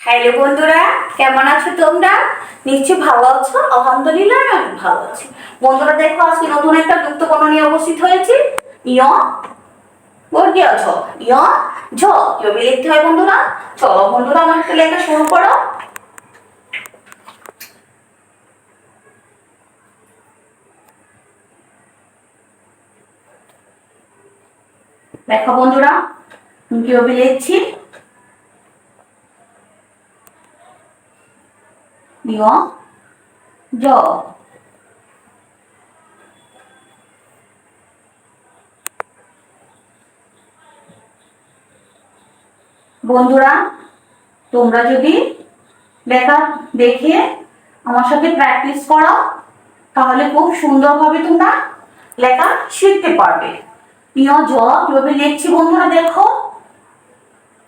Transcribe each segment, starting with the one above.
Hello বন্ধুরা, কেমন আছো তোমরা? নিশ্চয়ই ভালো আছো। আলহামদুলিল্লাহ আমি ভালো আছি। বন্ধুরা দেখো, আজকে নতুন একটা গুরুত্বপূর্ণ নিয়ে উপস্থিত হয়েছি। ইয় বর্গীয় ঝ, ইয় ঝ কিভাবে লিখতে হয় বন্ধুরা? চলো বন্ধুরা, আমার একটু লেখা শুরু করো। দেখো বন্ধুরা, কিভাবে লিখছি। ইয় জ, বন্ধুরা তোমরা যদি লেখা দেখে আমার সাথে প্র্যাকটিস করো তাহলে খুব সুন্দরভাবে তোমরা লেখা শিখতে পারবে। ইয় জ কিভাবে লিখছি বন্ধুরা দেখো।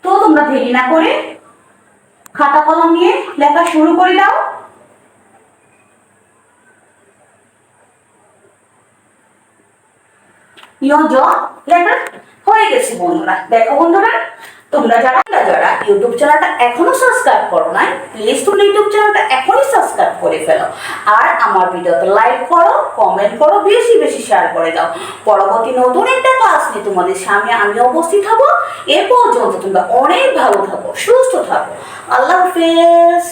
তো তোমরা দেরি না করে খাতা কলম নিয়ে লেখা শুরু করে দাও। ইয় জ লেখা হয়ে গেছে বন্ধুরা। দেখো বন্ধুরা, তোমরা যারা ইউটিউব চ্যানেলটা এখনো সাবস্ক্রাইব করো নাই, প্লিজ তোমরা ইউটিউব চ্যানেলটা এখনই সাবস্ক্রাইব করে ফেলো। আর আমার ভিডিওতে লাইক করো, কমেন্ট করো, বেশি বেশি শেয়ার করে দাও। পরবর্তী নতুন একটা ক্লাস নিয়ে তোমাদের সামনে আমি উপস্থিত হব। এ পর্যন্ত তোমরা অনেক ভালো থাকো, সুস্থ থাকো। আল্লাহ হাফেজ।